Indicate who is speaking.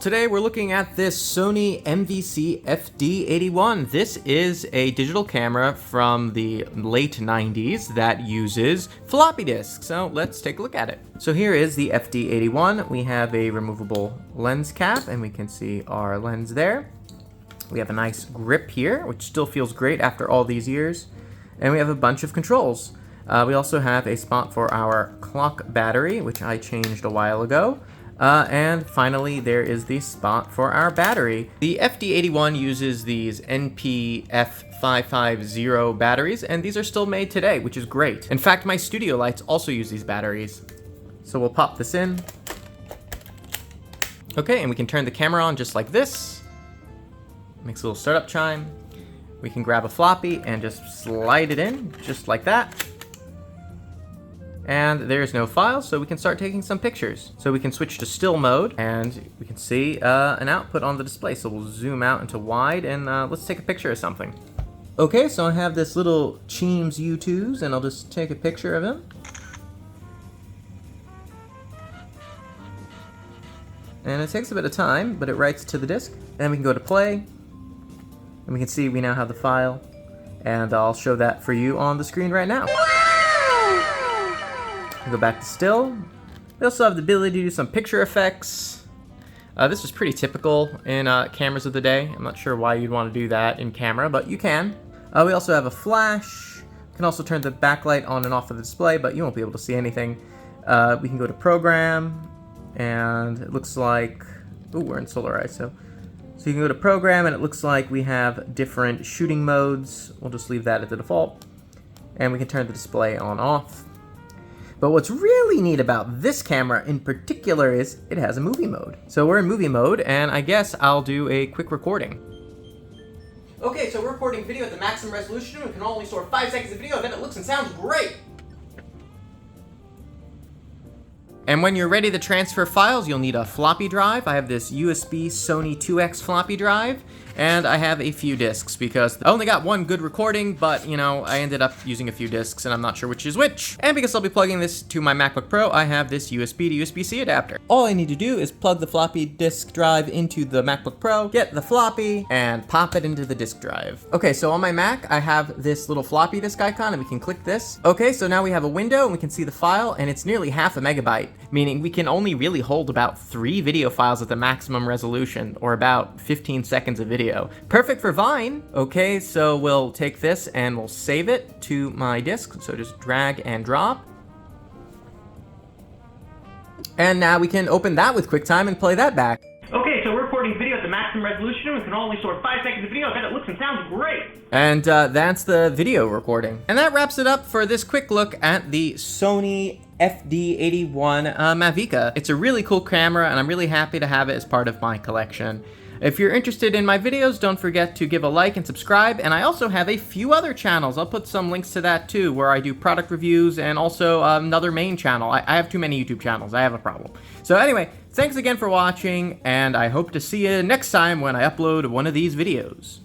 Speaker 1: Today we're looking at this Sony MVC-FD81. This is a digital camera from the late 90s that uses floppy disks. So let's take a look at it. So here is the FD81. We have a removable lens cap and we can see our lens there. We have a nice grip here, which still feels great after all these years. And we have a bunch of controls. We also have a spot for our clock battery, which I changed a while ago. And finally, there is the spot for our battery. The FD81 uses these NP-F550 batteries, and these are still made today, which is great. In fact, my studio lights also use these batteries. So we'll pop this in. Okay, and we can turn the camera on just like this. Makes a little startup chime. We can grab a floppy and just slide it in, just like that. And there's no file, so we can start taking some pictures. So we can switch to still mode, and we can see an output on the display. So we'll zoom out into wide, and let's take a picture of something. Okay, so I have this little Cheems U2s, and I'll just take a picture of him. And it takes a bit of time, but it writes to the disk. And then we can go to play, and we can see we now have the file. And I'll show that for you on the screen right now. Go back to still. We also have the ability to do some picture effects. This is pretty typical in cameras of the day. I'm not sure why you'd want to do that in camera, but you can. We also have a flash. We can also turn the backlight on and off of the display, but you won't be able to see anything. We can go to program, and it looks like, ooh, we're in solar ISO. So you can go to program, and it looks like we have different shooting modes. We'll just leave that at the default. And we can turn the display on off. But what's really neat about this camera in particular is it has a movie mode. So we're in movie mode, and I guess I'll do a quick recording. Okay, so we're recording video at the maximum resolution. We can only store 5 seconds of video, and then it looks and sounds great. And when you're ready to transfer files, you'll need a floppy drive. I have this USB Sony 2X floppy drive, and I have a few discs because I only got one good recording, but you know, I ended up using a few discs and I'm not sure which is which. And because I'll be plugging this to my MacBook Pro, I have this USB to USB-C adapter. All I need to do is plug the floppy disk drive into the MacBook Pro, get the floppy, and pop it into the disk drive. Okay, so on my Mac, I have this little floppy disk icon, and we can click this. Okay, so now we have a window, and we can see the file, and it's nearly half a megabyte, meaning we can only really hold about 3 video files at the maximum resolution, or about 15 seconds of video. Perfect for Vine. Okay, so we'll take this and we'll save it to my disk. So just drag and drop. And now we can open that with QuickTime and play that back. Okay, so we're recording video at the maximum resolution. We can only store 5 seconds of video, and it looks and sounds great. And that's the video recording. And that wraps it up for this quick look at the Sony FD81 Mavica. It's a really cool camera, and I'm really happy to have it as part of my collection. If you're interested in my videos, don't forget to give a like and subscribe, and I also have a few other channels. I'll put some links to that too, where I do product reviews and also another main channel. I have too many YouTube channels. I have a problem. So anyway, thanks again for watching, and I hope to see you next time when I upload one of these videos.